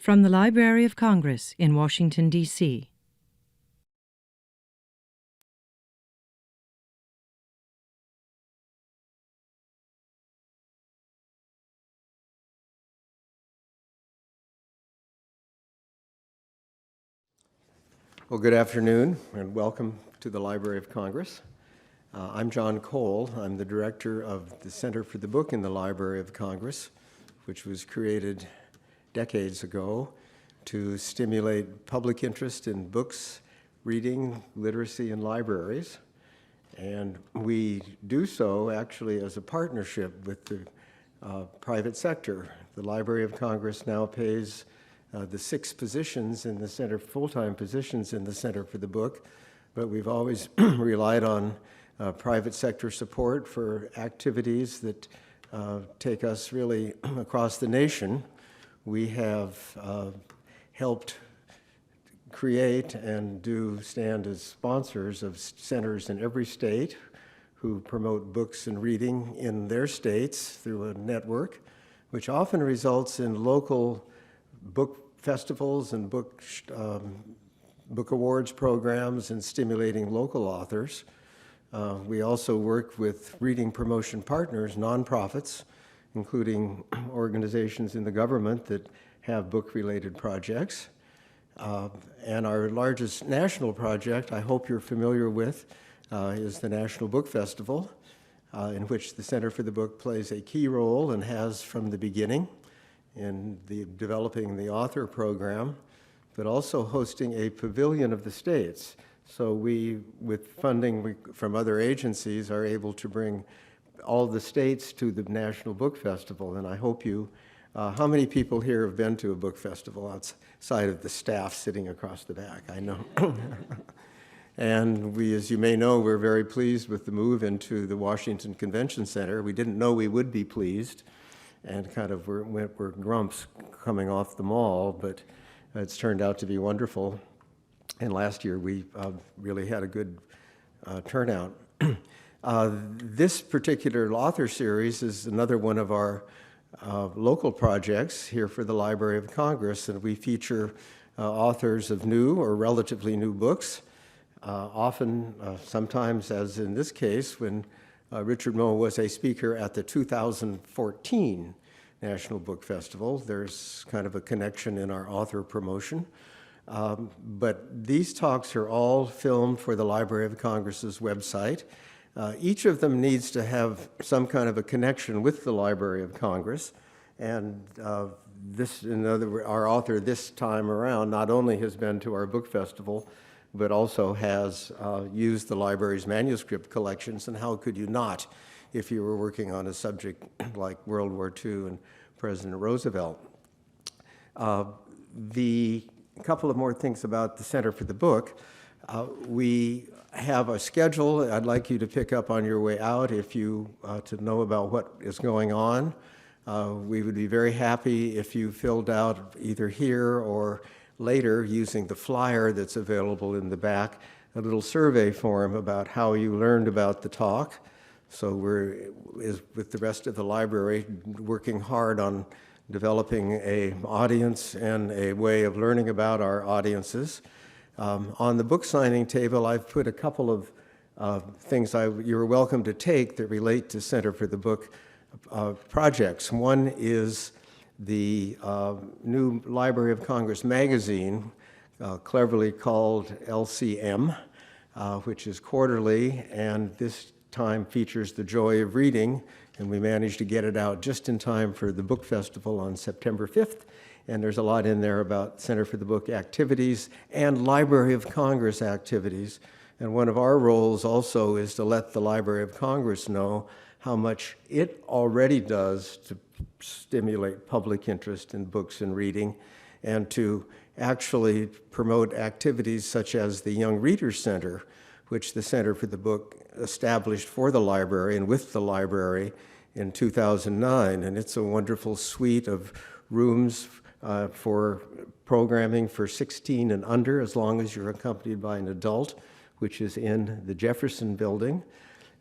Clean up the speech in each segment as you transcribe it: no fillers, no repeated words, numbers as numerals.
From the Library of Congress in Washington, D.C. Well, good afternoon and welcome to the Library of Congress. I'm John Cole. I'm the director of the Center for the Book in the Library of Congress, which was created decades ago to stimulate public interest in books, reading, literacy, and libraries. And we do so actually as a partnership with the private sector. The Library of Congress now pays the 6 positions in the center, full-time positions in the Center for the Book, but we've always relied on private sector support for activities that take us really across the nation. We have helped create and stand as sponsors of centers in every state who promote books and reading in their states through a network, which often results in local book festivals and book awards programs and stimulating local authors. We also work with reading promotion partners, nonprofits, including organizations in the government that have book-related projects. And our largest national project, I hope you're familiar with, is the National Book Festival, in which the Center for the Book plays a key role and has from the beginning in developing the author program, but also hosting a pavilion of the states. So we, with funding from other agencies, are able to bring all the states to the National Book Festival. And I hope you, how many people here have been to a book festival outside of the staff sitting across the back? I know. And we, as you may know, we're very pleased with the move into the Washington Convention Center. We didn't know we would be pleased, and kind of we're grumps coming off the mall, but it's turned out to be wonderful. And last year we really had a good turnout. This particular author series is another one of our local projects here for the Library of Congress, and we feature authors of new or relatively new books. Often, sometimes, as in this case, when Richard Moe was a speaker at the 2014 National Book Festival, there's kind of a connection in our author promotion. But these talks are all filmed for the Library of Congress's website. Each of them needs to have some kind of a connection with the Library of Congress. And our author this time around not only has been to our book festival, but also has used the library's manuscript collections, and how could you not if you were working on a subject like World War II and President Roosevelt. A couple of more things about the Center for the Book. We have a schedule I'd like you to pick up on your way out if you to know about what is going on. We would be very happy if you filled out either here or later, using the flyer that's available in the back, a little survey form about how you learned about the talk. So we're, with the rest of the library, working hard on developing an audience and a way of learning about our audiences. On the book signing table, I've put a couple of things you're welcome to take that relate to Center for the Book projects. One is the new Library of Congress magazine, cleverly called LCM, which is quarterly, and this time features the joy of reading, and we managed to get it out just in time for the book festival on September 5th, and there's a lot in there about Center for the Book activities and Library of Congress activities. And one of our roles also is to let the Library of Congress know how much it already does to stimulate public interest in books and reading, and to actually promote activities such as the Young Readers Center, which the Center for the Book established for the library and with the library in 2009. And it's a wonderful suite of rooms for programming for 16 and under, as long as you're accompanied by an adult, which is in the Jefferson Building.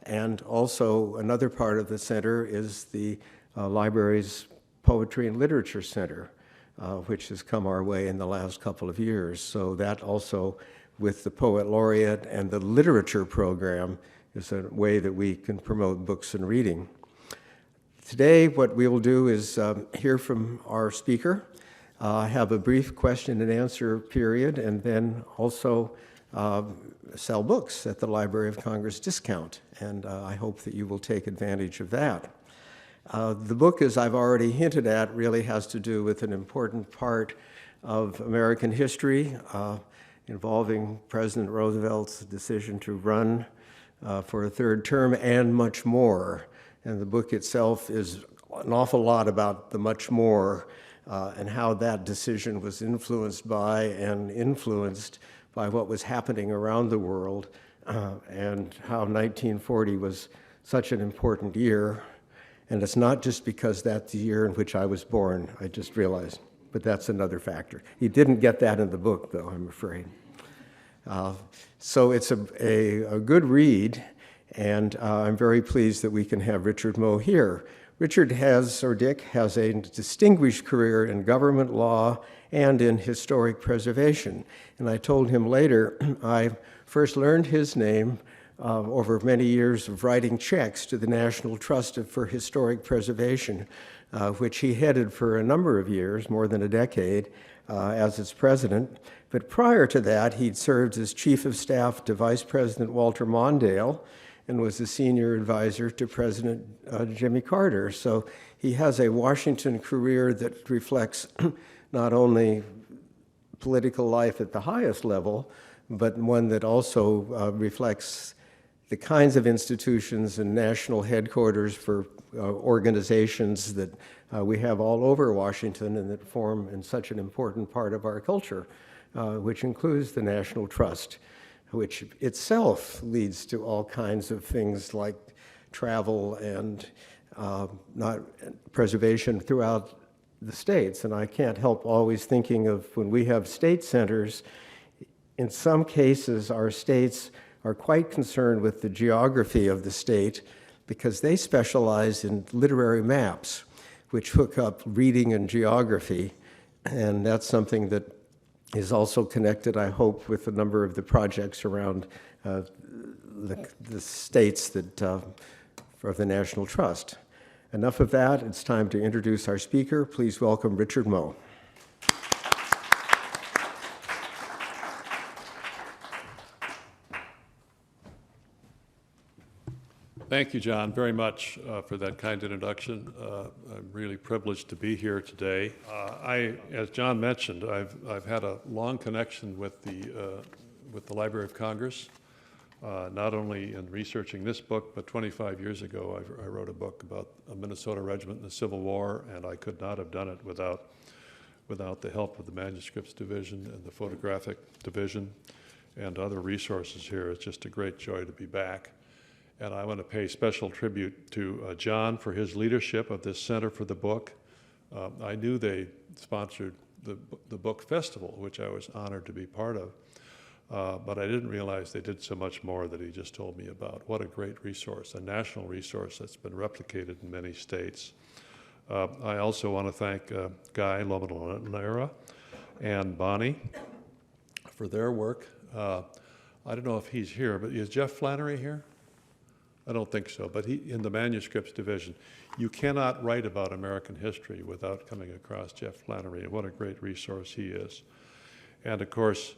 And also another part of the center is the library's Poetry and Literature Center, which has come our way in the last couple of years. So that also, with the Poet Laureate and the literature program, is a way that we can promote books and reading. Today, what we will do is hear from our speaker, have a brief question and answer period, and then also sell books at the Library of Congress discount. And I hope that you will take advantage of that. The book, as I've already hinted at, really has to do with an important part of American history involving President Roosevelt's decision to run for a third term and much more. And the book itself is an awful lot about the much more and how that decision was influenced by and influenced by what was happening around the world and how 1940 was such an important year. And it's not just because that's the year in which I was born, I just realized, but that's another factor. You didn't get that in the book, though, I'm afraid. So it's a good read, and I'm very pleased that we can have Richard Moe here. Richard Dick has a distinguished career in government law and in historic preservation. And I told him later, I first learned his name over many years of writing checks to the National Trust for Historic Preservation, which he headed for a number of years, more than a decade, as its president. But prior to that, he'd served as chief of staff to Vice President Walter Mondale and was a senior advisor to President Jimmy Carter. So he has a Washington career that reflects not only political life at the highest level, but one that also reflects the kinds of institutions and national headquarters for organizations that we have all over Washington and that form in such an important part of our culture, which includes the National Trust, which itself leads to all kinds of things like travel and not preservation throughout the states. And I can't help always thinking of when we have state centers, in some cases our states are quite concerned with the geography of the state because they specialize in literary maps, which hook up reading and geography. And that's something that is also connected, I hope, with a number of the projects around the states that for the National Trust. Enough of that. It's time to introduce our speaker. Please welcome Richard Moe. Thank you, John, very much for that kind introduction. I'm really privileged to be here today. As John mentioned, I've had a long connection with the Library of Congress, not only in researching this book, but 25 years ago I wrote a book about a Minnesota regiment in the Civil War, and I could not have done it without the help of the Manuscripts Division and the Photographic Division and other resources here. It's just a great joy to be back. And I want to pay special tribute to John for his leadership of this Center for the Book. I knew they sponsored the book festival, which I was honored to be part of, but I didn't realize they did so much more that he just told me about. What a great resource, a national resource that's been replicated in many states. I also want to thank Guy Lomanera and Bonnie for their work. I don't know if he's here, but is Jeff Flannery here? I don't think so, but in the Manuscripts Division, you cannot write about American history without coming across Jeff Flannery, and what a great resource he is. And of course,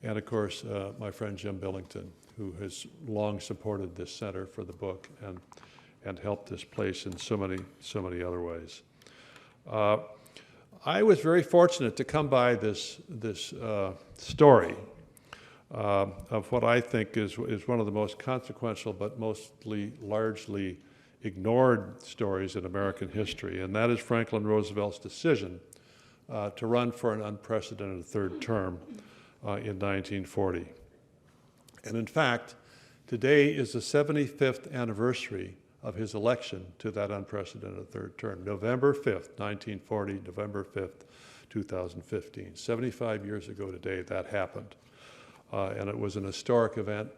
my friend Jim Billington, who has long supported this Center for the Book and helped this place in so many other ways. I was very fortunate to come by this story of what I think is one of the most consequential but mostly largely ignored stories in American history, and that is Franklin Roosevelt's decision to run for an unprecedented third term in 1940. And in fact, today is the 75th anniversary of his election to that unprecedented third term, November 5th, 1940, November 5th, 2015. 75 years ago today, that happened. And it was an historic event,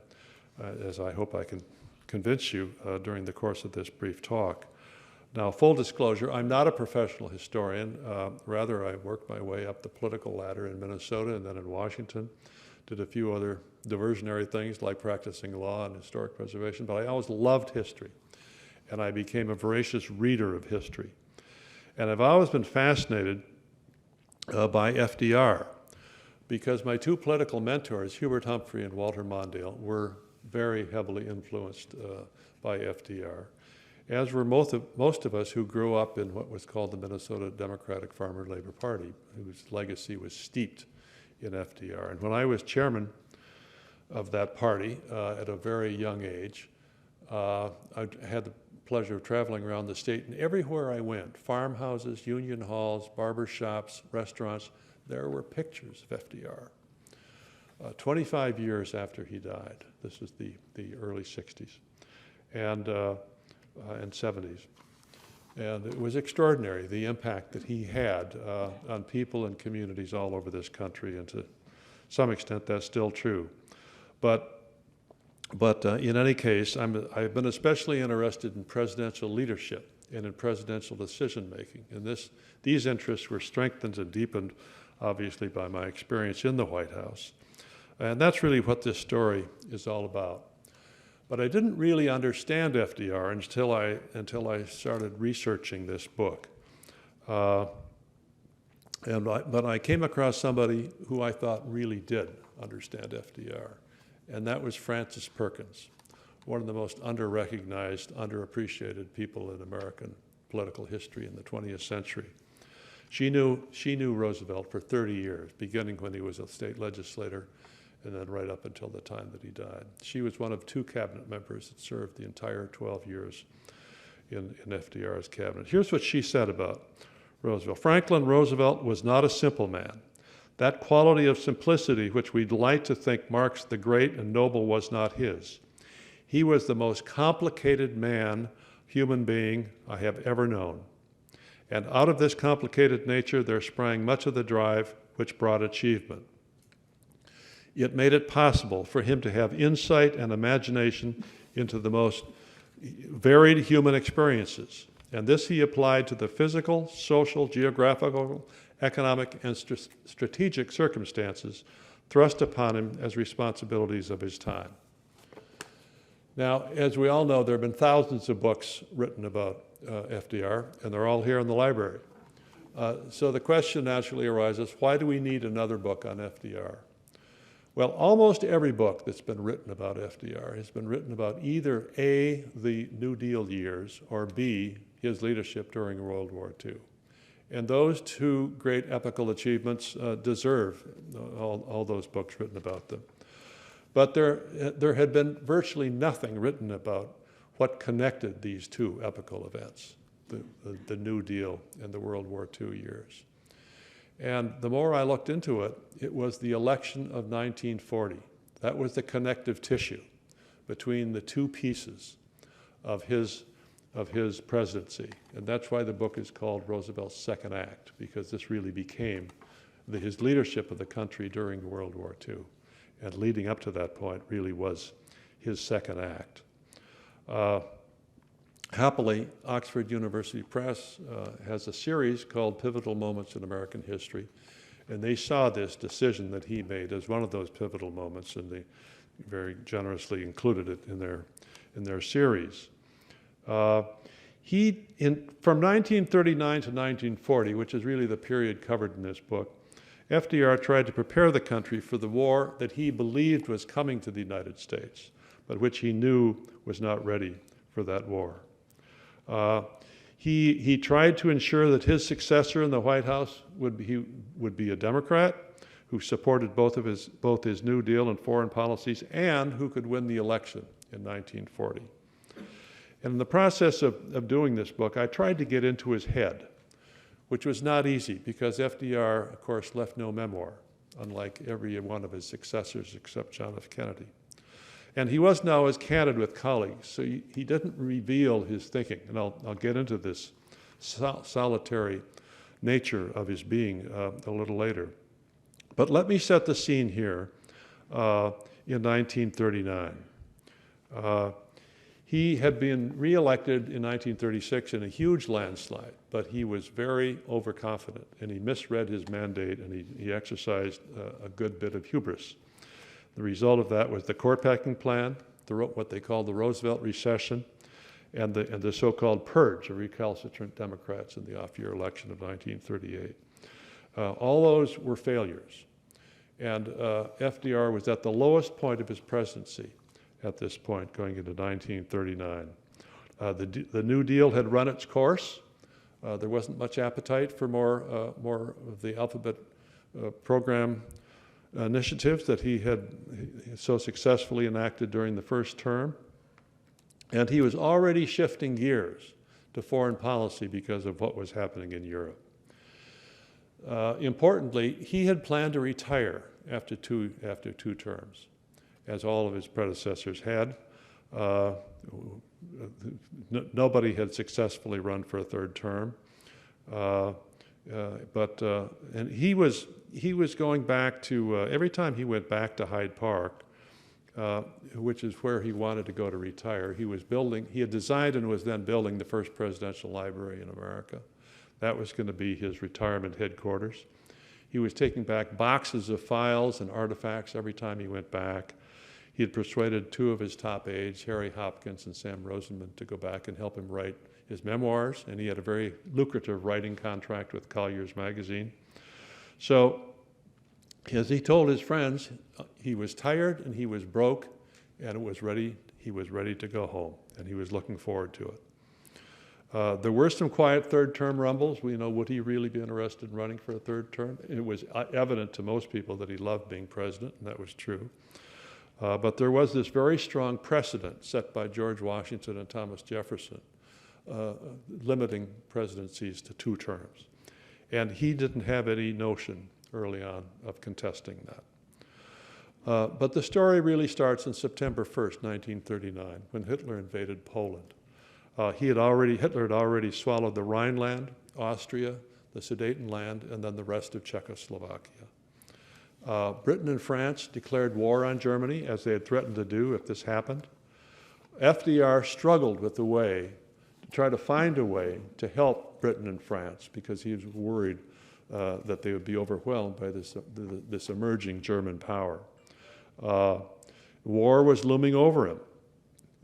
as I hope I can convince you during the course of this brief talk. Now, full disclosure, I'm not a professional historian. Rather, I worked my way up the political ladder in Minnesota and then in Washington. Did a few other diversionary things like practicing law and historic preservation, but I always loved history. And I became a voracious reader of history. And I've always been fascinated by FDR because my two political mentors, Hubert Humphrey and Walter Mondale, were very heavily influenced by FDR, as were most of us who grew up in what was called the Minnesota Democratic Farmer Labor Party, whose legacy was steeped in FDR. And when I was chairman of that party at a very young age, I had the pleasure of traveling around the state, and everywhere I went, farmhouses, union halls, barber shops, restaurants, there were pictures of FDR. 25 years after he died, this is the early 60s and 70s. And it was extraordinary, the impact that he had on people and communities all over this country, and to some extent that's still true. But in any case, I've been especially interested in presidential leadership and in presidential decision-making. And these interests were strengthened and deepened, obviously, by my experience in the White House. And that's really what this story is all about. But I didn't really understand FDR until I started researching this book. But I came across somebody who I thought really did understand FDR, and that was Frances Perkins, one of the most under-recognized, underappreciated people in American political history in the 20th century. She knew Roosevelt for 30 years, beginning when he was a state legislator, and then right up until the time that he died. She was one of two cabinet members that served the entire 12 years in FDR's cabinet. Here's what she said about Roosevelt. Franklin Roosevelt was not a simple man. That quality of simplicity which we delight to think marks the great and noble was not his. He was the most complicated human being I have ever known. And out of this complicated nature there sprang much of the drive which brought achievement. It made it possible for him to have insight and imagination into the most varied human experiences. And this he applied to the physical, social, geographical, economic, and strategic circumstances thrust upon him as responsibilities of his time. Now, as we all know, there have been thousands of books written about FDR, and they're all here in the library. So the question naturally arises, why do we need another book on FDR? Well, almost every book that's been written about FDR has been written about either A, the New Deal years, or B, his leadership during World War II. And those two great epical achievements deserve all those books written about them. But there had been virtually nothing written about what connected these two epical events, the New Deal and the World War II years. And the more I looked into it, it was the election of 1940. That was the connective tissue between the two pieces of his presidency. And that's why the book is called Roosevelt's Second Act, because this really became his leadership of the country during World War II. And leading up to that point really was his second act. Happily, Oxford University Press has a series called Pivotal Moments in American History, and they saw this decision that he made as one of those pivotal moments, and they very generously included it in their series. From 1939 to 1940, which is really the period covered in this book, FDR tried to prepare the country for the war that he believed was coming to the United States, but which he knew was not ready for that war. He tried to ensure that his successor in the White House would be a Democrat who supported both his New Deal and foreign policies, and who could win the election in 1940. And in the process of doing this book, I tried to get into his head, which was not easy because FDR, of course, left no memoir, unlike every one of his successors except John F. Kennedy. And he was now as candid with colleagues, so he didn't reveal his thinking. And I'll get into this solitary nature of his being a little later. But let me set the scene here in 1939. He had been reelected in 1936 in a huge landslide, but he was very overconfident, and he misread his mandate, and he exercised a good bit of hubris. The result of that was the court packing plan, what they called the Roosevelt recession, and the so-called purge of recalcitrant Democrats in the off-year election of 1938. All those were failures. And FDR was at the lowest point of his presidency at this point, going into 1939. The New Deal had run its course. There wasn't much appetite for more of the alphabet program initiatives that he had so successfully enacted during the first term. And he was already shifting gears to foreign policy because of what was happening in Europe. Importantly, he had planned to retire after two terms, as all of his predecessors had. Nobody had successfully run for a third term. And he was going back to, every time he went back to Hyde Park, which is where he wanted to go to retire, he had designed and was then building the first presidential library in America. That was going to be his retirement headquarters. He was taking back boxes of files and artifacts every time he went back. He had persuaded two of his top aides, Harry Hopkins and Sam Rosenman, to go back and help him write his memoirs, and he had a very lucrative writing contract with Collier's magazine. So, as he told his friends, he was tired and he was broke, and he was ready to go home, and he was looking forward to it. There were some quiet third-term rumbles. Would he really be interested in running for a third term? It was evident to most people that he loved being president, and that was true. But there was this very strong precedent set by George Washington and Thomas Jefferson, limiting presidencies to 2 terms. And he didn't have any notion early on of contesting that. But the story really starts on September 1st, 1939, when Hitler invaded Poland. Hitler had already swallowed the Rhineland, Austria, the Sudetenland, and then the rest of Czechoslovakia. Britain and France declared war on Germany, as they had threatened to do if this happened. FDR struggled with the way to try to find a way to help Britain and France, because he was worried that they would be overwhelmed by this emerging German power. War was looming over him.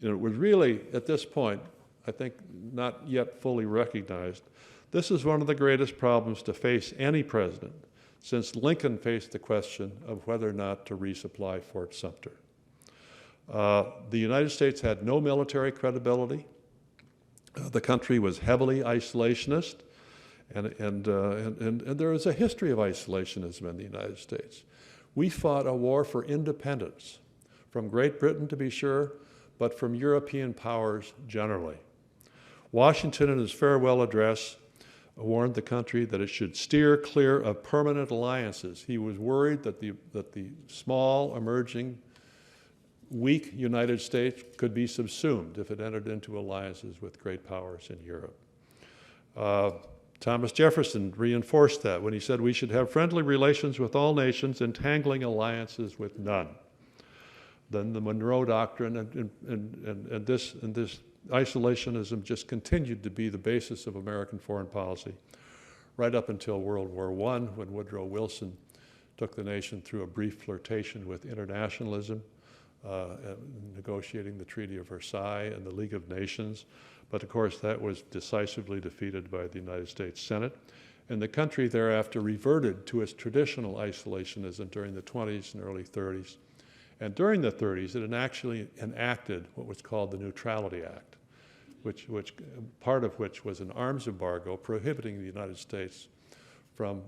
It was really, at this point, I think not yet fully recognized, this is one of the greatest problems to face any president since Lincoln faced the question of whether or not to resupply Fort Sumter. The United States had no military credibility. The country was heavily isolationist, and there is a history of isolationism in the United States. We fought a war for independence, from Great Britain to be sure, but from European powers generally. Washington, in his farewell address, warned the country that it should steer clear of permanent alliances. He was worried that the small, emerging, weak United States could be subsumed if it entered into alliances with great powers in Europe. Thomas Jefferson reinforced that when he said we should have friendly relations with all nations, entangling alliances with none. Then the Monroe Doctrine and this isolationism just continued to be the basis of American foreign policy right up until World War I, when Woodrow Wilson took the nation through a brief flirtation with internationalism, negotiating the Treaty of Versailles and the League of Nations. But of course, that was decisively defeated by the United States Senate. And the country thereafter reverted to its traditional isolationism during the 20s and early 30s. And during the 30s, it actually enacted what was called the Neutrality Act, which part of which was an arms embargo prohibiting the United States from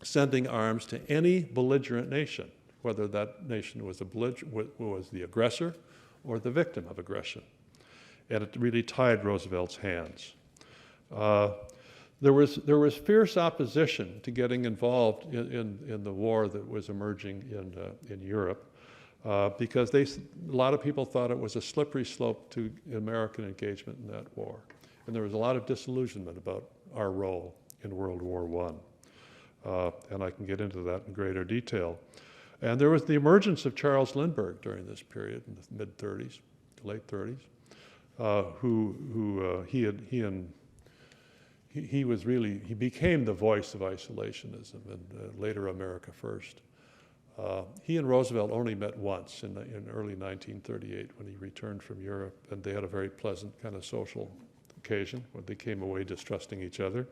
sending arms to any belligerent nation, whether that nation was the aggressor or the victim of aggression. And it really tied Roosevelt's hands. There was fierce opposition to getting involved in the war that was emerging in Europe because a lot of people thought it was a slippery slope to American engagement in that war. And there was a lot of disillusionment about our role in World War I. And I can get into that in greater detail. And there was the emergence of Charles Lindbergh during this period in the mid-30s, late 30s, he became the voice of isolationism and later America First. He and Roosevelt only met once in early 1938 when he returned from Europe, and they had a very pleasant kind of social occasion where they came away distrusting each other,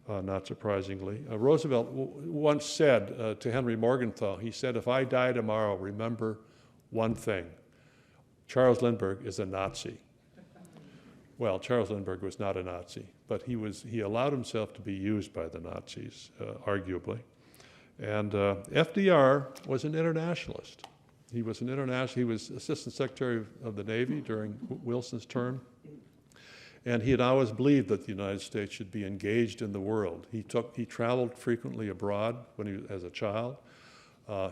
not surprisingly. Roosevelt once said to Henry Morgenthau, he said, "If I die tomorrow, remember one thing, Charles Lindbergh is a Nazi." Well, Charles Lindbergh was not a Nazi, but he allowed himself to be used by the Nazis, arguably. And FDR was an internationalist. He was Assistant Secretary of the Navy during Wilson's term, and he had always believed that the United States should be engaged in the world. He traveled frequently abroad as a child.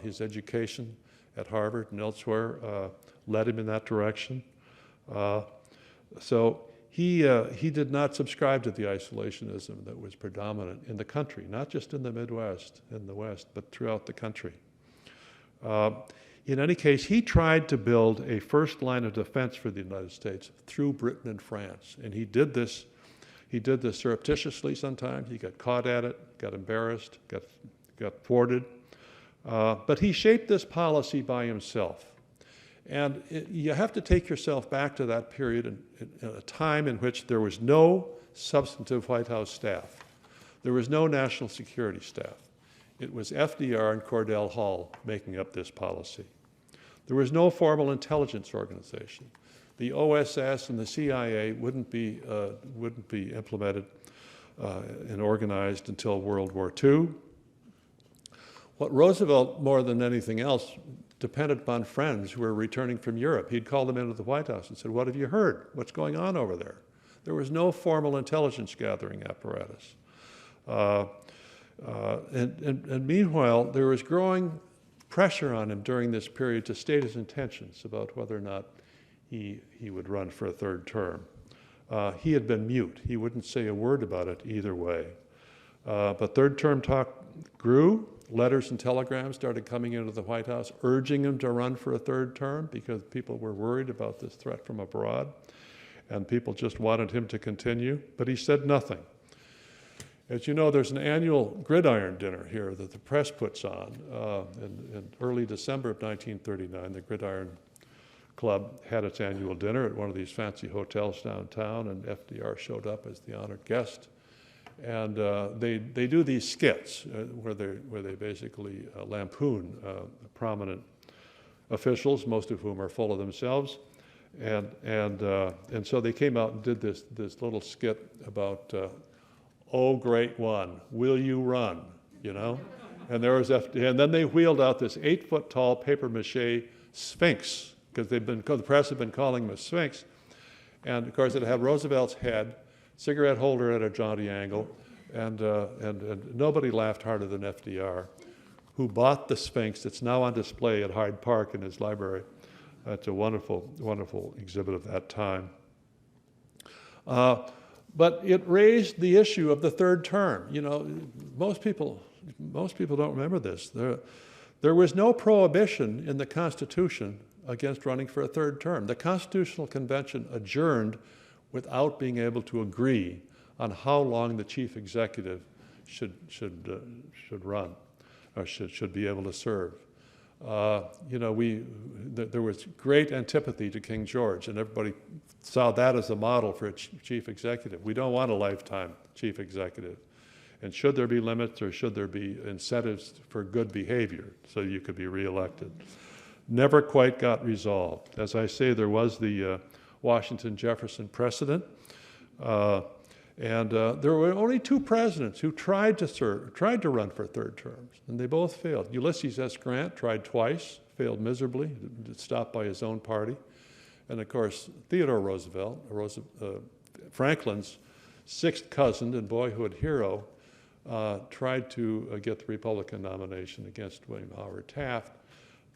His education at Harvard and elsewhere led him in that direction. So he did not subscribe to the isolationism that was predominant in the country, not just in the Midwest, in the West, but throughout the country. In any case, he tried to build a first line of defense for the United States through Britain and France, and he did this surreptitiously sometimes. He got caught at it, got embarrassed, got thwarted, but he shaped this policy by himself. And you have to take yourself back to that period in a time in which there was no substantive White House staff. There was no national security staff. It was FDR and Cordell Hull making up this policy. There was no formal intelligence organization. The OSS and the CIA wouldn't be implemented and organized until World War II. What Roosevelt, more than anything else, depended upon friends who were returning from Europe. He'd call them into the White House and said, "What have you heard? What's going on over there?" There was no formal intelligence gathering apparatus. And meanwhile, there was growing pressure on him during this period to state his intentions about whether or not he would run for a third term. He had been mute. He wouldn't say a word about it either way. But third term talk grew. Letters and telegrams started coming into the White House urging him to run for a third term because people were worried about this threat from abroad, and people just wanted him to continue, but he said nothing. As you know, there's an annual gridiron dinner here that the press puts on. In early December of 1939, the Gridiron Club had its annual dinner at one of these fancy hotels downtown, and FDR showed up as the honored guest. And they do these skits where they basically lampoon prominent officials, most of whom are full of themselves, and so they came out and did this little skit about, "Oh, great one, will you run?" You know, and there was and then they wheeled out this 8-foot-tall papier-mâché Sphinx because the press had been calling him a Sphinx, and of course it had Roosevelt's head. Cigarette holder at a jaunty angle, and nobody laughed harder than FDR, who bought the Sphinx. It's now on display at Hyde Park in his library. It's a wonderful, wonderful exhibit of that time. But it raised the issue of the third term. You know, most people don't remember this. There was no prohibition in the Constitution against running for a third term. The Constitutional Convention adjourned without being able to agree on how long the chief executive should run, or should be able to serve. You know, there was great antipathy to King George, and everybody saw that as a model for a chief executive. We don't want a lifetime chief executive. And should there be limits, or should there be incentives for good behavior so you could be reelected? Never quite got resolved. As I say, there was the Washington-Jefferson precedent. There were only 2 presidents who tried to run for third terms, and they both failed. Ulysses S. Grant tried twice, failed miserably, stopped by his own party. And of course, Theodore Roosevelt, Franklin's 6th cousin and boyhood hero, tried to get the Republican nomination against William Howard Taft,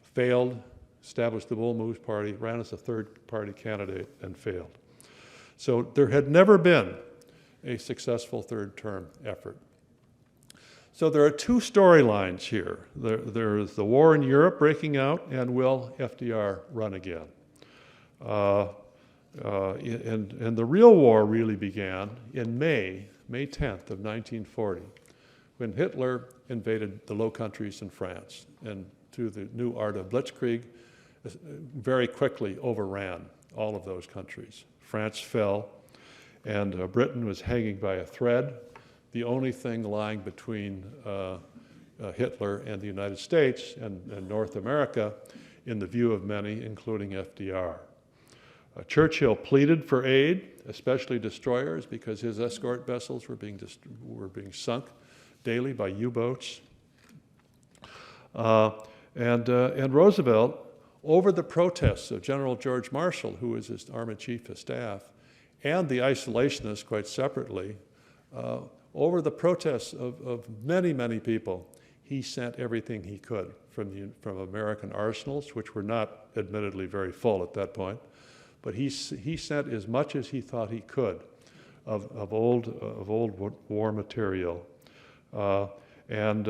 failed, established the Bull Moose Party, ran as a third-party candidate, and failed. So there had never been a successful third-term effort. So there are 2 storylines here. There is the war in Europe breaking out, and will FDR run again? And the real war really began in May 10th of 1940, when Hitler invaded the Low Countries in France, and through the new art of blitzkrieg, very quickly overran all of those countries. France fell, and Britain was hanging by a thread, the only thing lying between Hitler and the United States and North America, in the view of many, including FDR. Churchill pleaded for aid, especially destroyers, because his escort vessels were being sunk daily by U-boats. And Roosevelt, over the protests of General George Marshall, who was his Army Chief of Staff, and the isolationists quite separately, over the protests of many, many people, he sent everything he could from American arsenals, which were not admittedly very full at that point, but he sent as much as he thought he could of old war material, and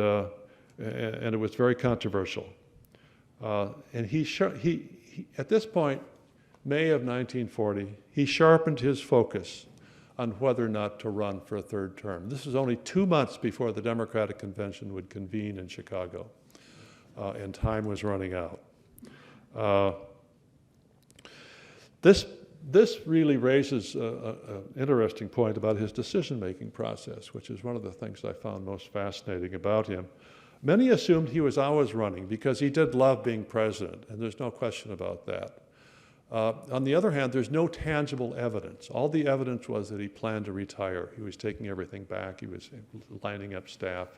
it was very controversial. And he at this point, May of 1940, he sharpened his focus on whether or not to run for a third term. This was only 2 months before the Democratic Convention would convene in Chicago, and time was running out. This really raises an interesting point about his decision-making process, which is one of the things I found most fascinating about him. Many assumed he was always running because he did love being president, and there's no question about that. On the other hand, there's no tangible evidence. All the evidence was that he planned to retire. He was taking everything back. He was lining up staff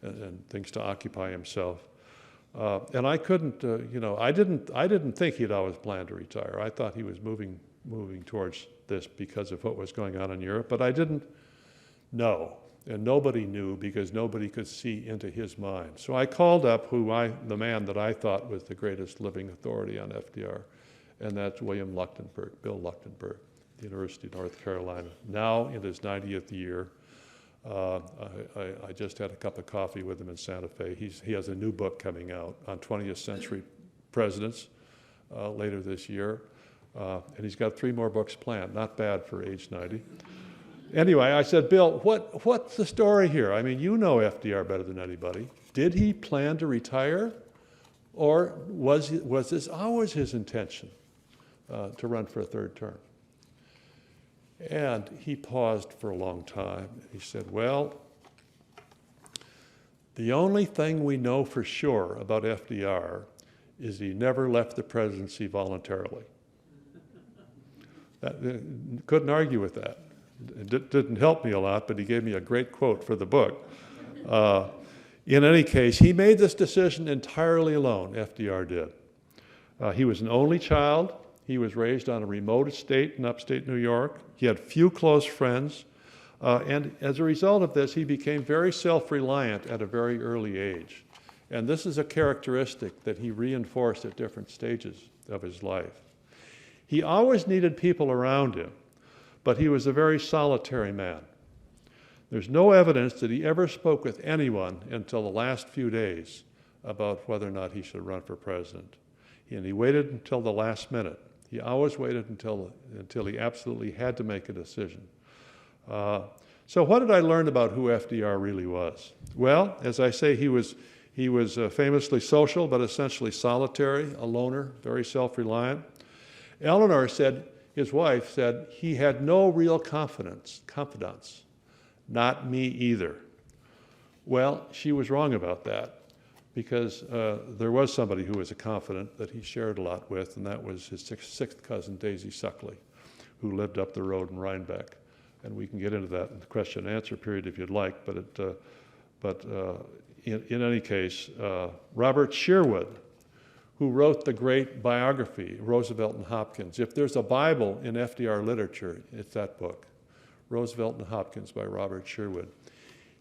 and things to occupy himself. And I couldn't, I didn't think he'd always planned to retire. I thought he was moving towards this because of what was going on in Europe, but I didn't know. And nobody knew because nobody could see into his mind. So I called up the man that I thought was the greatest living authority on FDR, and that's Bill Luchtenberg, the University of North Carolina, now in his 90th year. I just had a cup of coffee with him in Santa Fe. He has a new book coming out on 20th century presidents later this year, and he's got 3 more books planned. Not bad for age 90. Anyway, I said, Bill, what's the story here? I mean, you know FDR better than anybody. Did he plan to retire, or was this always his intention to run for a third term? And he paused for a long time. He said, well, the only thing we know for sure about FDR is he never left the presidency voluntarily. Couldn't argue with that. It didn't help me a lot, but he gave me a great quote for the book. In any case, he made this decision entirely alone, FDR did. He was an only child. He was raised on a remote estate in upstate New York. He had few close friends. And as a result of this, he became very self-reliant at a very early age. And this is a characteristic that he reinforced at different stages of his life. He always needed people around him, but he was a very solitary man. There's no evidence that he ever spoke with anyone until the last few days about whether or not he should run for president. And he waited until the last minute. He always waited until he absolutely had to make a decision. So what did I learn about who FDR really was? Well, as I say, he was famously social, but essentially solitary, a loner, very self-reliant. Eleanor said, his wife said, he had no real confidants. Not me either. Well, she was wrong about that, because there was somebody who was a confidant that he shared a lot with, and that was his sixth cousin, Daisy Suckley, who lived up the road in Rhinebeck. And we can get into that in the question and answer period if you'd like, but in any case, Robert Sherwood, who wrote the great biography, Roosevelt and Hopkins. If there's a Bible in FDR literature, it's that book, Roosevelt and Hopkins by Robert Sherwood.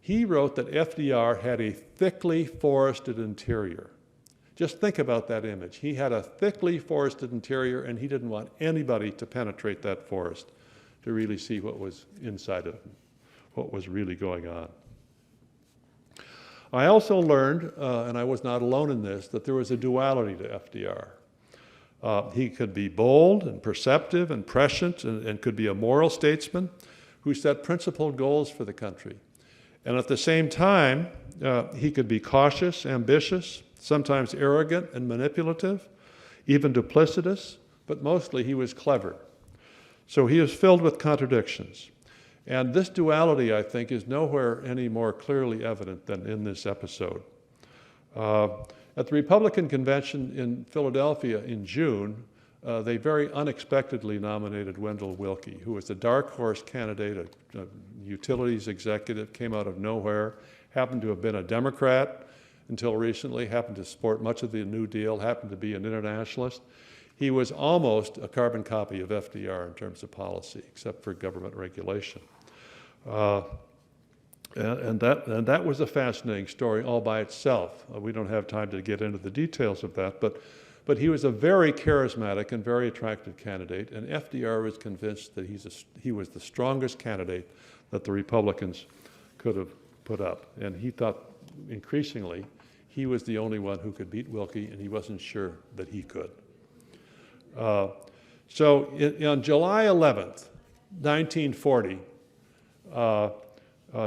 He wrote that FDR had a thickly forested interior. Just think about that image. He had a thickly forested interior, and he didn't want anybody to penetrate that forest to really see what was inside of him, what was really going on. I also learned, and I was not alone in this, that there was a duality to FDR. He could be bold and perceptive and prescient and could be a moral statesman who set principled goals for the country. And at the same time, he could be cautious, ambitious, sometimes arrogant and manipulative, even duplicitous, but mostly he was clever. So he is filled with contradictions. And this duality, I think, is nowhere any more clearly evident than in this episode. At the Republican convention in Philadelphia in June, they very unexpectedly nominated Wendell Wilkie, who was the dark horse candidate, a utilities executive, came out of nowhere, happened to have been a Democrat until recently, happened to support much of the New Deal, happened to be an internationalist. He was almost a carbon copy of FDR in terms of policy, except for government regulation. And that was a fascinating story all by itself. We don't have time to get into the details of that, but he was a very charismatic and very attractive candidate, and FDR was convinced that he was the strongest candidate that the Republicans could have put up. And he thought increasingly he was the only one who could beat Wilkie, and he wasn't sure that he could. So on July 11th, 1940,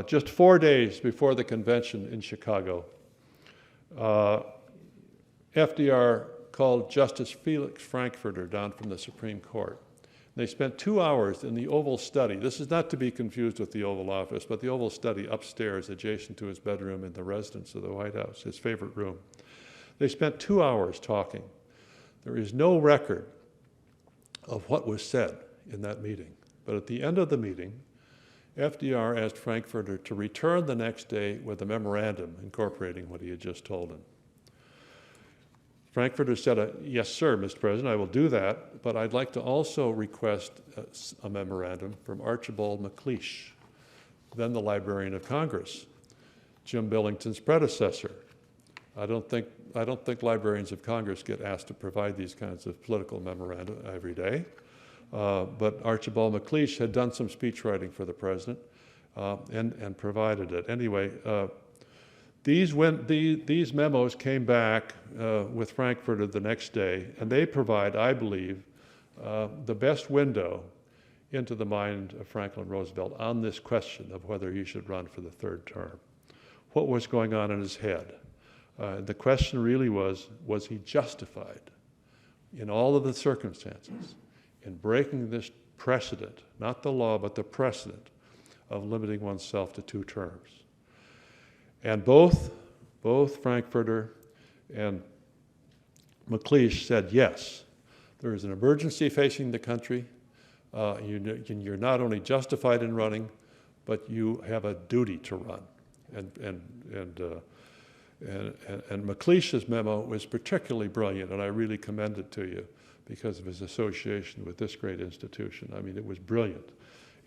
just 4 days before the convention in Chicago, FDR called Justice Felix Frankfurter down from the Supreme Court. They spent 2 hours in the Oval Study. This is not to be confused with the Oval Office, but the Oval Study upstairs adjacent to his bedroom in the residence of the White House, his favorite room. They spent 2 hours talking. There is no record of what was said in that meeting. But at the end of the meeting, FDR asked Frankfurter to return the next day with a memorandum incorporating what he had just told him. Frankfurter said, yes, sir, Mr. President, I will do that, but I'd like to also request a memorandum from Archibald MacLeish, then the Librarian of Congress, Jim Billington's predecessor. I don't think librarians of Congress get asked to provide these kinds of political memoranda every day. But Archibald MacLeish had done some speech writing for the president and provided it. Anyway, these memos came back with Frankfurter the next day, and they provide, I believe, the best window into the mind of Franklin Roosevelt on this question of whether he should run for the third term. What was going on in his head? The question really was he justified in all of the circumstances in breaking this precedent, not the law, but the precedent of limiting oneself to 2 terms? And both Frankfurter and MacLeish said, yes, there is an emergency facing the country. You're not only justified in running, but you have a duty to run. And MacLeish's memo was particularly brilliant, and I really commend it to you because of his association with this great institution. I mean, it was brilliant.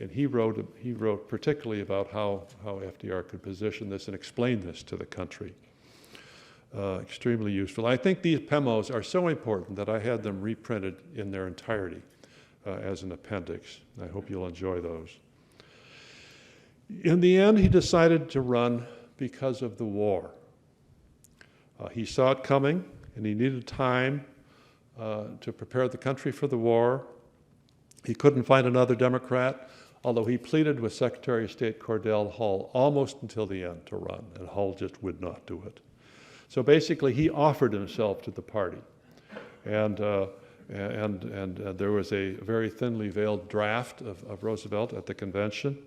And he wrote particularly about how FDR could position this and explain this to the country. Extremely useful. I think these memos are so important that I had them reprinted in their entirety as an appendix. I hope you'll enjoy those. In the end, he decided to run because of the war. He saw it coming, and he needed time to prepare the country for the war. He couldn't find another Democrat, although he pleaded with Secretary of State Cordell Hull almost until the end to run, and Hull just would not do it. So basically, he offered himself to the party. And there was a very thinly veiled draft of Roosevelt at the convention.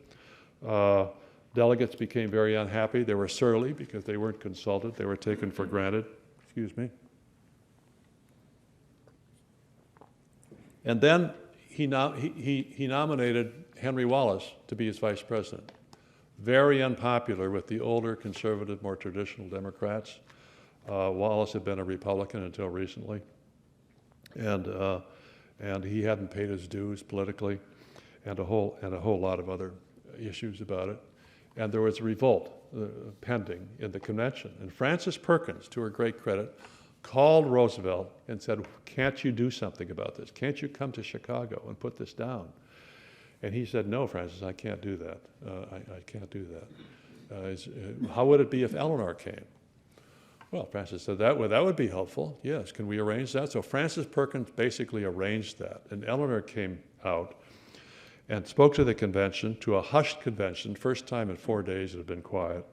Delegates became very unhappy. They were surly because they weren't consulted. They were taken for granted. Excuse me. And then he nominated Henry Wallace to be his vice president. Very unpopular with the older, conservative, more traditional Democrats. Wallace had been a Republican until recently, and he hadn't paid his dues politically, and a whole lot of other issues about it. And there was a revolt pending in the convention. And Frances Perkins, to her great credit, called Roosevelt and said, can't you do something about this? Can't you come to Chicago and put this down? And he said, no, Frances, I can't do that. I can't do that. How would it be if Eleanor came? Well, Francis said, that would be helpful. Yes, can we arrange that? So Francis Perkins basically arranged that. And Eleanor came out and spoke to the convention, to a hushed convention, first time in 4 days it had been quiet.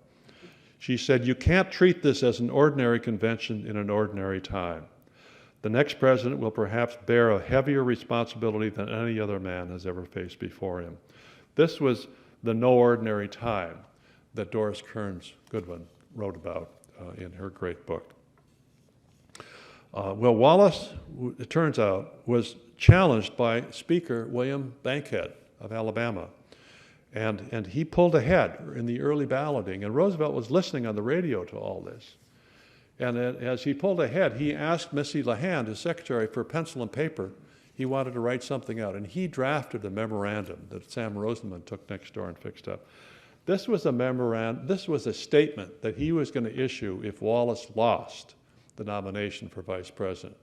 She said, you can't treat this as an ordinary convention in an ordinary time. The next president will perhaps bear a heavier responsibility than any other man has ever faced before him. This was the no ordinary time that Doris Kearns Goodwin wrote about in her great book. Well, Wallace, it turns out, was challenged by Speaker William Bankhead of Alabama. And he pulled ahead in the early balloting, and Roosevelt was listening on the radio to all this. And as he pulled ahead, he asked Missy LeHand, his secretary, for pencil and paper. He wanted to write something out, and he drafted a memorandum that Sam Rosenman took next door and fixed up. This was a memorandum, this was a statement that he was going to issue if Wallace lost the nomination for vice president.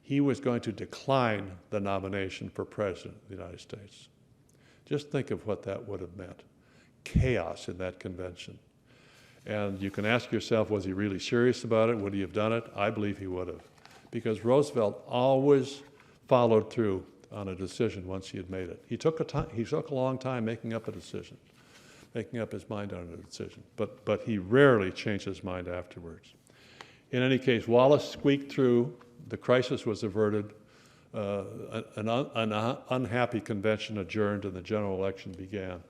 He was going to decline the nomination for president of the United States. Just think of what that would have meant. Chaos in that convention. And you can ask yourself, was he really serious about it? Would he have done it? I believe he would have. Because Roosevelt always followed through on a decision once he had made it. He took a long time making up a decision, making up his mind on a decision. But he rarely changed his mind afterwards. In any case, Wallace squeaked through. The crisis was averted. An unhappy convention adjourned and the general election began.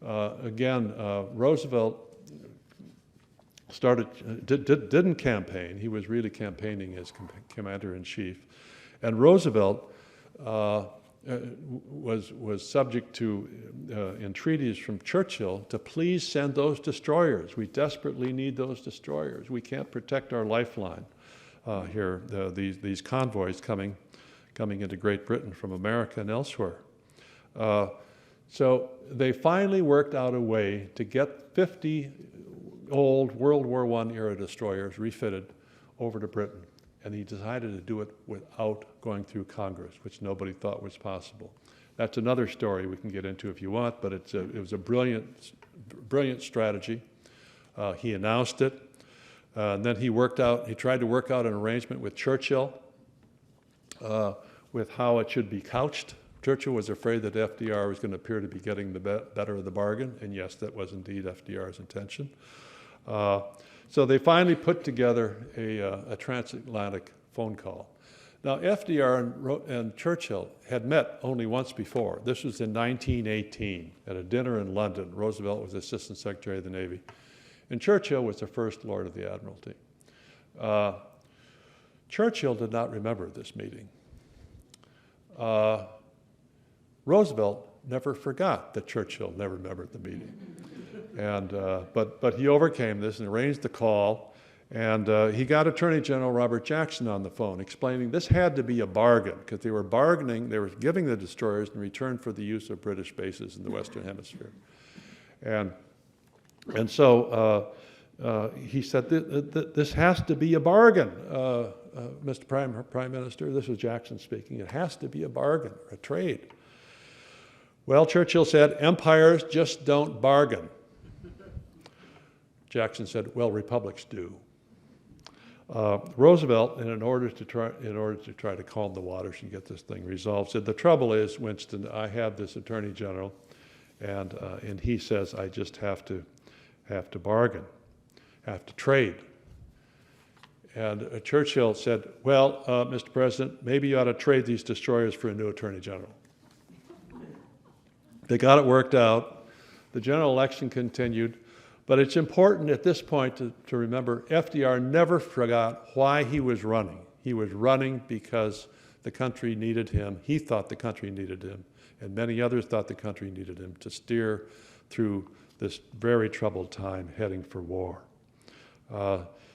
Roosevelt didn't campaign. He was really campaigning as commander-in-chief. And Roosevelt was subject to entreaties from Churchill to please send those destroyers. We desperately need those destroyers. We can't protect our lifeline here, these convoys coming into Great Britain from America and elsewhere. So they finally worked out a way to get 50 old World War I era destroyers refitted over to Britain. And he decided to do it without going through Congress, which nobody thought was possible. That's another story we can get into if you want, but it was a brilliant strategy. He announced it. And then he tried to work out an arrangement with Churchill with how it should be couched. Churchill was afraid that FDR was going to appear to be getting the better of the bargain, and yes, that was indeed FDR's intention. So they finally put together a transatlantic phone call. Now, FDR and Churchill had met only once before. This was in 1918 at a dinner in London. Roosevelt was Assistant Secretary of the Navy, and Churchill was the First Lord of the Admiralty. Churchill did not remember this meeting. Roosevelt never forgot that Churchill never remembered the meeting. And, but he overcame this and arranged the call, and he got Attorney General Robert Jackson on the phone explaining this had to be a bargain because they were bargaining, they were giving the destroyers in return for the use of British bases in the Western Hemisphere. And so he said, this has to be a bargain, Mr. Prime Minister. This was Jackson speaking. It has to be a bargain, a trade. Well, Churchill said, empires just don't bargain. Jackson said, well, republics do. Roosevelt, in order to try to calm the waters and get this thing resolved, said, the trouble is, Winston, I have this Attorney General, and he says I just have to bargain, have to trade. And Churchill said, well, Mr. President, maybe you ought to trade these destroyers for a new Attorney General. They got it worked out. The general election continued. But it's important at this point to remember FDR never forgot why he was running. He was running because the country needed him. He thought the country needed him. And many others thought the country needed him to steer through this very troubled time heading for war.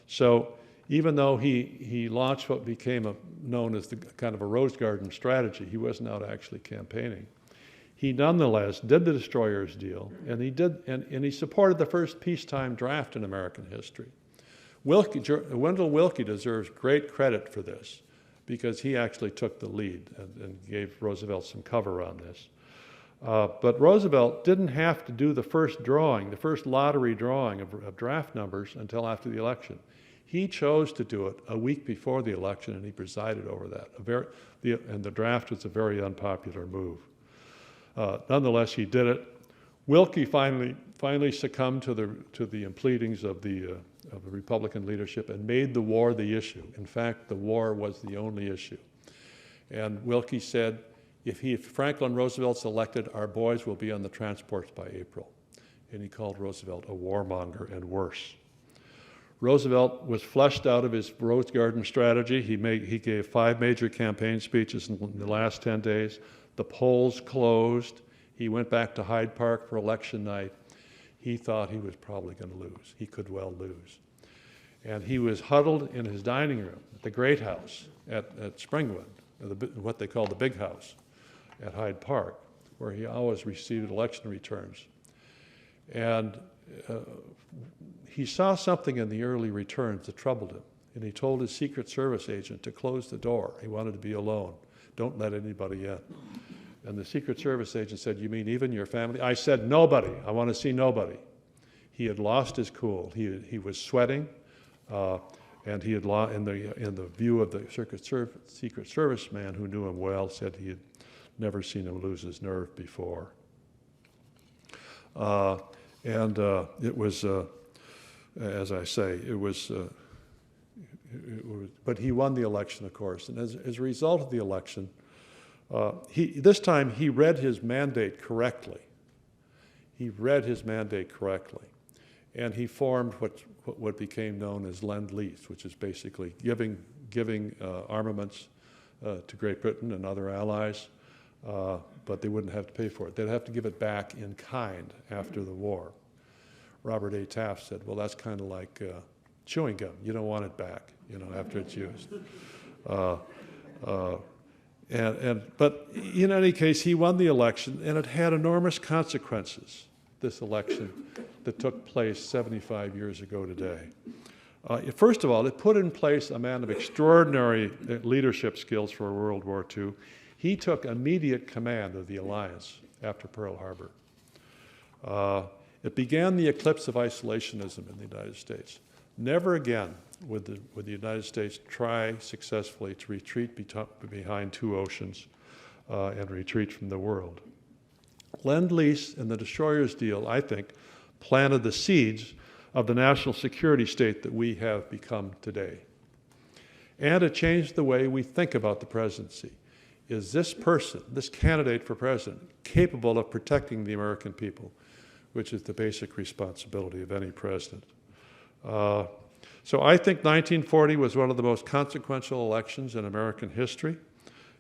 So even though he launched what became known as the kind of a Rose Garden strategy, he wasn't out actually campaigning. He nonetheless did the destroyers deal, and he supported the first peacetime draft in American history. Wendell Wilkie deserves great credit for this because he actually took the lead and gave Roosevelt some cover on this. But Roosevelt didn't have to do the first lottery drawing of draft numbers until after the election. He chose to do it a week before the election, and he presided over that. And the draft was a very unpopular move. Nonetheless, he did it. Wilkie finally succumbed to the pleadings of the Republican leadership and made the war the issue. In fact, the war was the only issue. And Wilkie said, if Franklin Roosevelt's elected, our boys will be on the transports by April. And he called Roosevelt a warmonger and worse. Roosevelt was flushed out of his Rose Garden strategy. He gave 5 major campaign speeches in the last 10 days. The polls closed. He went back to Hyde Park for election night. He thought he was probably going to lose. He could well lose. And he was huddled in his dining room at the Great House at Springwood, what they call the Big House at Hyde Park, where he always received election returns. And he saw something in the early returns that troubled him. And he told his Secret Service agent to close the door. He wanted to be alone. Don't let anybody in. And the Secret Service agent said, "You mean even your family?" I said, "Nobody. I want to see nobody." He had lost his cool. He was sweating, and he had in the view of the Secret Service man who knew him well, said he had never seen him lose his nerve before. It was, as I say, it was. But he won the election, of course, and as a result of the election. This time he read his mandate correctly. He read his mandate correctly. And he formed what became known as Lend-Lease, which is basically giving armaments to Great Britain and other allies, but they wouldn't have to pay for it. They'd have to give it back in kind after the war. Robert A. Taft said, "Well, that's kind of like chewing gum. You don't want it back, after it's used." But in any case, he won the election, and it had enormous consequences, this election that took place 75 years ago today. First of all, it put in place a man of extraordinary leadership skills for World War II. He took immediate command of the alliance after Pearl Harbor. It began the eclipse of isolationism in the United States. Never again would the United States try successfully to retreat behind 2 oceans and retreat from the world. Lend-Lease and the destroyers deal, I think, planted the seeds of the national security state that we have become today. And it changed the way we think about the presidency. Is this person, this candidate for president, capable of protecting the American people, which is the basic responsibility of any president? So I think 1940 was one of the most consequential elections in American history.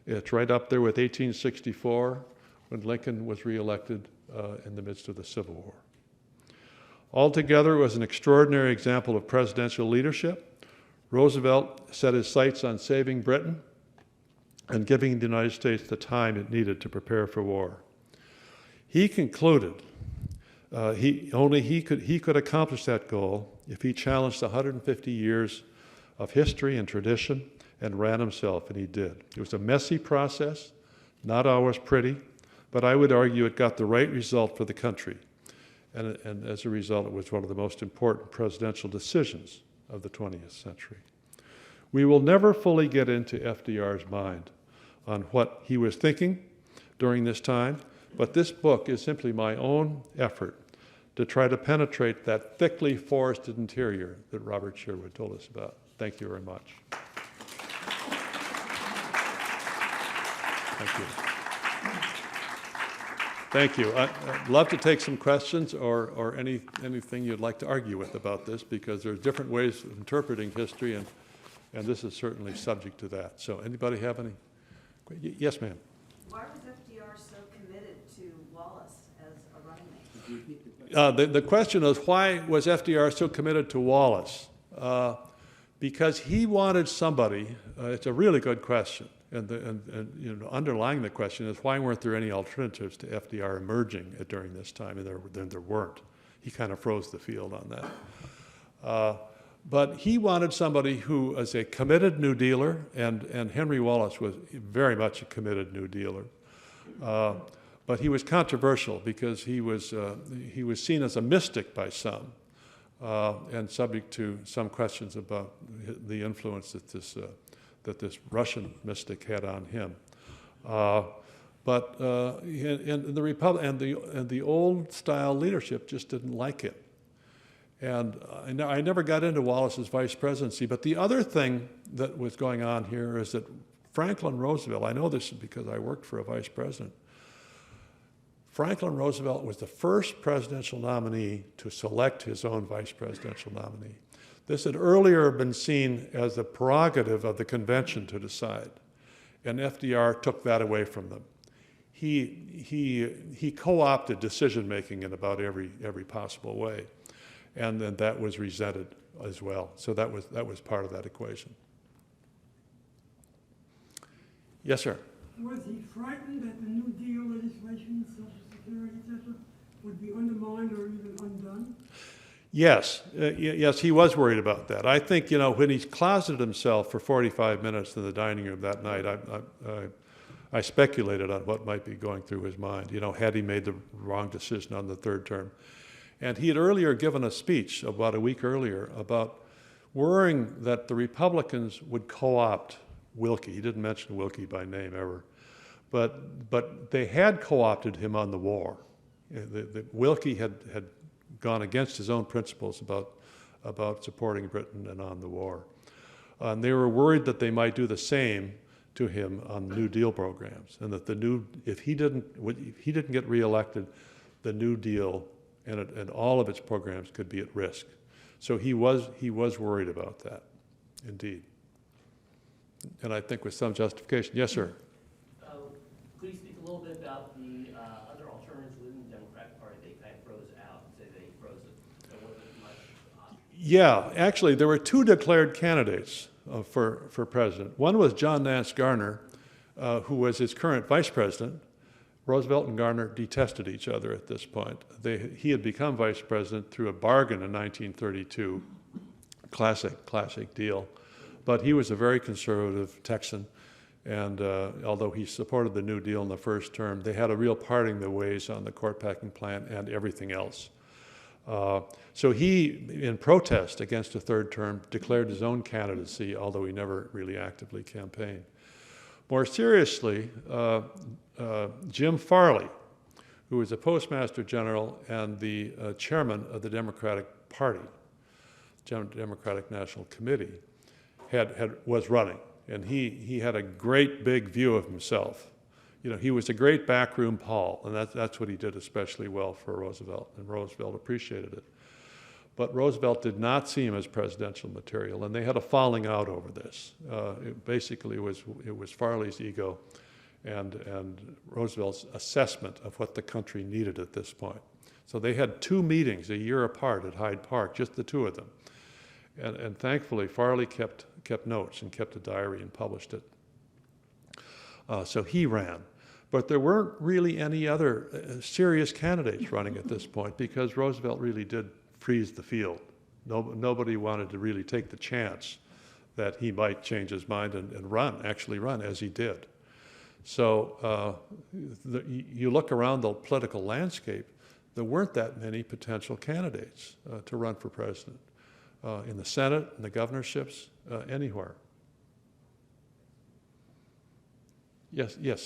It's right up there with 1864, when Lincoln was reelected in the midst of the Civil War. Altogether, it was an extraordinary example of presidential leadership. Roosevelt set his sights on saving Britain and giving the United States the time it needed to prepare for war. He concluded he could accomplish that goal if he challenged 150 years of history and tradition and ran himself, and he did. It was a messy process, not always pretty, but I would argue it got the right result for the country. And as a result, it was one of the most important presidential decisions of the 20th century. We will never fully get into FDR's mind on what he was thinking during this time, but this book is simply my own effort to try to penetrate that thickly forested interior that Robert Sherwood told us about. Thank you very much. Thank you. Thank you. I'd love to take some questions or anything you'd like to argue with about this, because there's different ways of interpreting history, and this is certainly subject to that. So anybody have any? Yes, ma'am. Why was FDR so committed to Wallace as a running mate? The question is, why was FDR so committed to Wallace? Because he wanted somebody. It's a really good question, and underlying the question is, why weren't there any alternatives to FDR emerging during this time? And there weren't. He kind of froze the field on that. But he wanted somebody who was a committed New Dealer, and Henry Wallace was very much a committed New Dealer. But he was controversial because he was seen as a mystic by some. and subject to some questions about the influence that this Russian mystic had on him. But in the Republic and the old style leadership just didn't like it. And I never got into Wallace's vice presidency, but the other thing that was going on here is that Franklin Roosevelt, I know this because I worked for a vice president, Franklin Roosevelt was the first presidential nominee to select his own vice presidential nominee. This had earlier been seen as the prerogative of the convention to decide, and FDR took that away from them. He co-opted decision-making in about every possible way, and then that was resented as well. So that was part of that equation. Yes, sir. Was he frightened that the New Deal legislation, Social Security, etc., would be undermined or even undone? Yes, yes, he was worried about that. I think, when he closeted himself for 45 minutes in the dining room that night, I speculated on what might be going through his mind, had he made the wrong decision on the third term. And he had earlier given a speech, about a week earlier, about worrying that the Republicans would co-opt Wilkie. He didn't mention Wilkie by name ever. But they had co-opted him on the war. Wilkie had gone against his own principles about supporting Britain and on the war. And they were worried that they might do the same to him on New Deal programs, and that if he didn't get reelected, the New Deal and all of its programs could be at risk. So he was worried about that, indeed. And I think with some justification. Yes, sir. Could you speak a little bit about the other alternatives within the Democratic Party they kind of froze out and say they froze it? So wasn't much. Yeah, actually, there were two declared candidates for president. One was John Nance Garner, who was his current vice president. Roosevelt and Garner detested each other at this point. He had become vice president through a bargain in 1932, classic deal. But he was a very conservative Texan, and although he supported the New Deal in the first term, they had a real parting the ways on the court packing plan and everything else. So he, in protest against a third term, declared his own candidacy, although he never really actively campaigned. More seriously, Jim Farley, who was a postmaster general and the chairman of the Democratic Party, Democratic National Committee, was running, and he had a great big view of himself. He was a great backroom Paul, and that's what he did especially well for Roosevelt, and Roosevelt appreciated it. But Roosevelt did not see him as presidential material, and they had a falling out over this. It was Farley's ego and Roosevelt's assessment of what the country needed at this point. So they had two meetings a year apart at Hyde Park, just the two of them. And thankfully, Farley kept notes and kept a diary and published it. So he ran. But there weren't really any other serious candidates running at this point, because Roosevelt really did freeze the field. Nobody wanted to really take the chance that he might change his mind and actually run, as he did. So you look around the political landscape, there weren't that many potential candidates to run for president. In the Senate, in the governorships, anywhere. Yes. Yeah,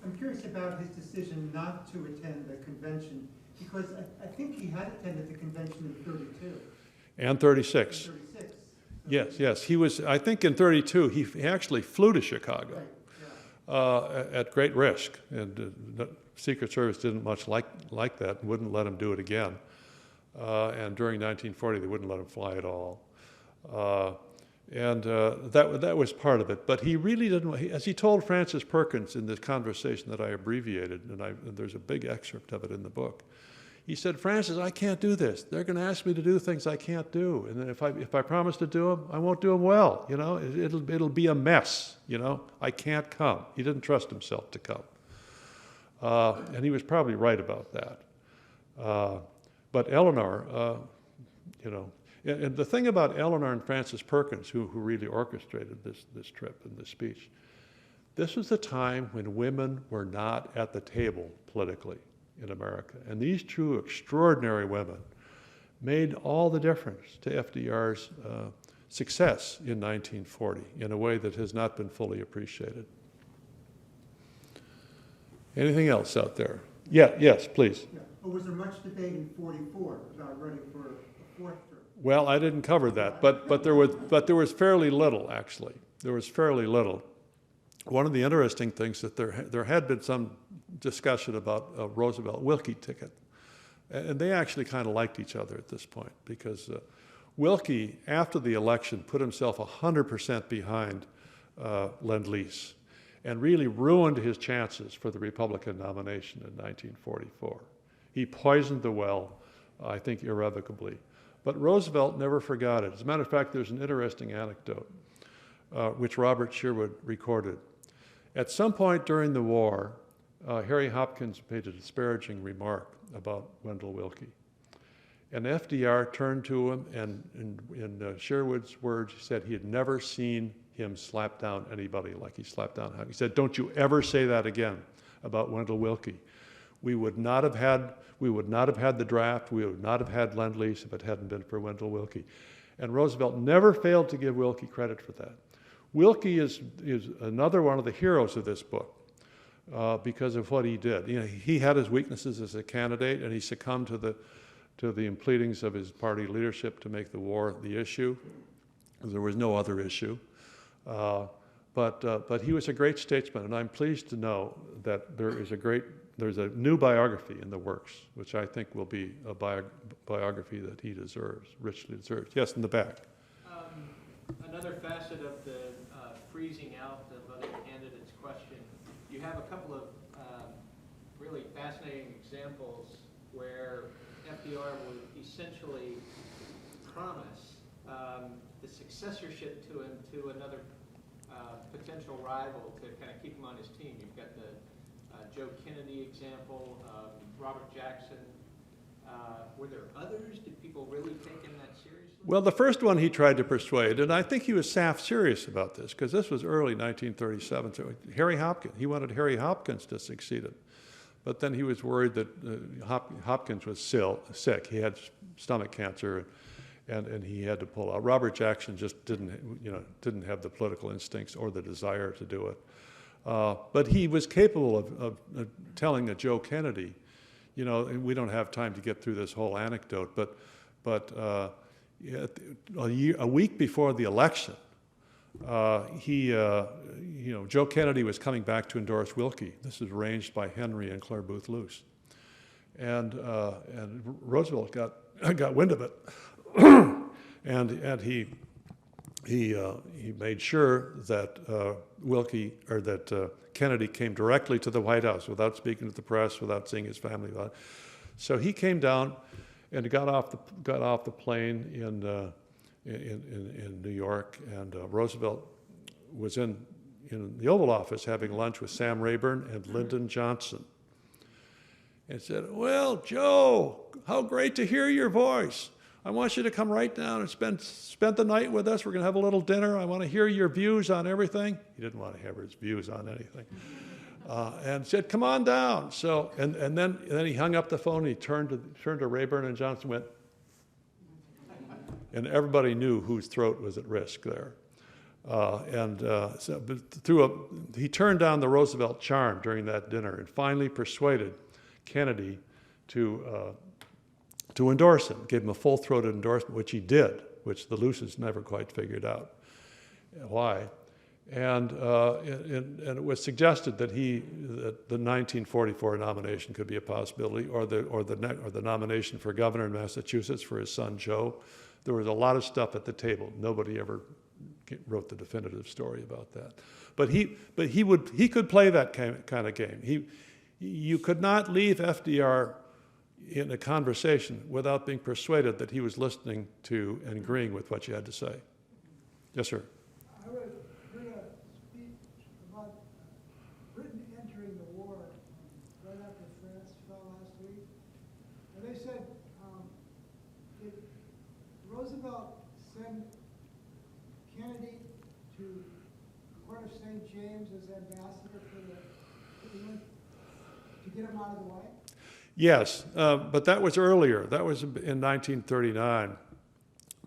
I'm curious about his decision not to attend the convention, because I think he had attended the convention in 32. And 36. 36. Yes. He was, I think in 32, he actually flew to Chicago. Right. Yeah. At great risk. And the Secret Service didn't much like that and wouldn't let him do it again. And during 1940, they wouldn't let him fly at all. That was part of it. But he really didn't, as he told Francis Perkins in this conversation that I abbreviated, and there's a big excerpt of it in the book, he said, "Francis, I can't do this. They're going to ask me to do things I can't do. And then if I promise to do them, I won't do them well. It'll be a mess. I can't come." He didn't trust himself to come. And he was probably right about that. But Eleanor, and the thing about Eleanor and Francis Perkins, who really orchestrated this trip and this speech, this was the time when women were not at the table politically in America. And these two extraordinary women made all the difference to FDR's success in 1940 in a way that has not been fully appreciated. Anything else out there? Yeah, yes, please. Yeah. But was there much debate in 44 about running for a fourth term? Well, I didn't cover that, but there was fairly little, actually. There was fairly little. One of the interesting things that there had been some discussion about a Roosevelt Wilkie ticket, and they actually kind of liked each other at this point, because Wilkie, after the election, put himself 100% behind Lend-Lease and really ruined his chances for the Republican nomination in 1944. He poisoned the well, I think irrevocably. But Roosevelt never forgot it. As a matter of fact, there's an interesting anecdote which Robert Sherwood recorded. At some point during the war, Harry Hopkins made a disparaging remark about Wendell Wilkie. And FDR turned to him, and in Sherwood's words, he said he had never seen him slap down anybody like he slapped down Hopkins. He said, "Don't you ever say that again about Wendell Wilkie. We would not have had the draft, we would not have had Lend-Lease if it hadn't been for Wendell Wilkie." And Roosevelt never failed to give Wilkie credit for that. Wilkie is another one of the heroes of this book because of what he did. You know, he had his weaknesses as a candidate, and he succumbed to the pleadings of his party leadership to make the war the issue. There was no other issue. But he was a great statesman, and I'm pleased to know that there's a new biography in the works, which I think will be a biography that he deserves, richly deserves. Yes, in the back. Another facet of the freezing out of other candidates question, you have a couple of really fascinating examples where FDR would essentially promise the successorship to another potential rival to kind of keep him on his team. You've got the Joe Kennedy example, Robert Jackson. Were there others? Did people really take him that seriously? Well, the first one he tried to persuade, and I think he was half serious about this, because this was early 1937. So he wanted Harry Hopkins to succeed him. But then he was worried that Hopkins was sick. He had stomach cancer, and he had to pull out. Robert Jackson just didn't have the political instincts or the desire to do it. But he was capable of telling a Joe Kennedy, and we don't have time to get through this whole anecdote, but a week before the election, Joe Kennedy was coming back to endorse Wilkie. This was arranged by Henry and Clare Booth Luce, and Roosevelt got wind of it, and he made sure that Kennedy came directly to the White House without speaking to the press, without seeing his family. So he came down and got off the plane in New York, and Roosevelt was in the Oval Office having lunch with Sam Rayburn and Lyndon Johnson, and said, "Well, Joe, how great to hear your voice. I want you to come right down and spend the night with us. We're going to have a little dinner. I want to hear your views on everything." He didn't want to have his views on anything. And said, "Come on down." So, and then he hung up the phone, and he turned to Rayburn and Johnson, went, and everybody knew whose throat was at risk there. He turned down the Roosevelt charm during that dinner and finally persuaded Kennedy to endorse him, gave him a full-throated endorsement, which he did, which the Luces never quite figured out why. And it was suggested that the 1944 nomination could be a possibility, or the nomination for governor in Massachusetts for his son Joe. There was a lot of stuff at the table. Nobody ever wrote the definitive story about that. But he could play that kind of game. You could not leave FDR in a conversation without being persuaded that he was listening to and agreeing with what you had to say. Yes, sir. I heard a speech about Britain entering the war right after France fell last week. And they said, did Roosevelt send Kennedy to Court of St. James as ambassador for the to get him out of the way? Yes, but that was earlier. That was in 1939,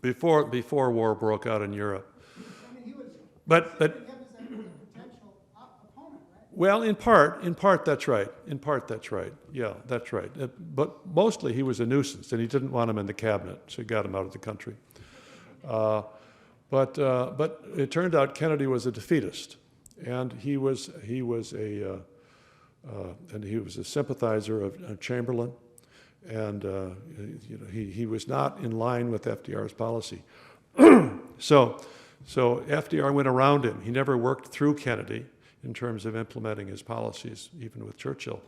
before war broke out in Europe. I mean, he was But considering him as a potential opponent, right? well, in part that's right. In part that's right. Yeah, that's right. But mostly he was a nuisance, and he didn't want him in the cabinet, so he got him out of the country. But it turned out Kennedy was a defeatist, and he was a sympathizer of Chamberlain, and he was not in line with FDR's policy. So FDR went around him. He never worked through Kennedy in terms of implementing his policies, even with Churchill,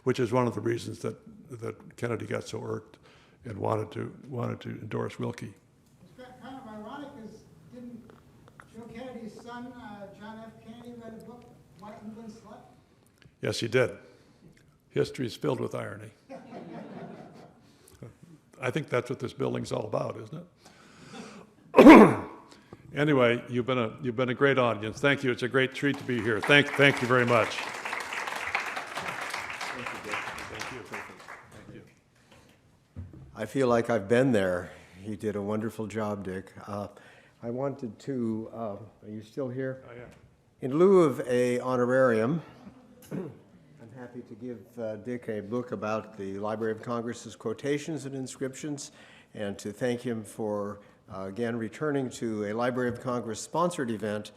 which is one of the reasons that Kennedy got so irked and wanted to endorse Wilkie. It's kind of ironic, because didn't Joe Kennedy's son, John F. Kennedy, write a book, White England Slut? Yes, he did. History is filled with irony. I think that's what this building's all about, isn't it? Anyway, you've been a great audience. Thank you. It's a great treat to be here. Thank you very much. Thank you. I feel like I've been there. You did a wonderful job, Dick. I wanted to, are you still here? Oh, yeah. In lieu of a honorarium, I'm happy to give Dick a book about the Library of Congress's quotations and inscriptions, and to thank him for, again, returning to a Library of Congress sponsored event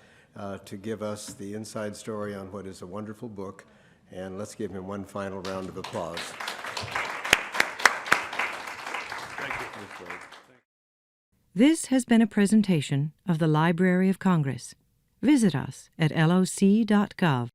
to give us the inside story on what is a wonderful book. And let's give him one final round of applause. Thank you. This has been a presentation of the Library of Congress. Visit us at loc.gov.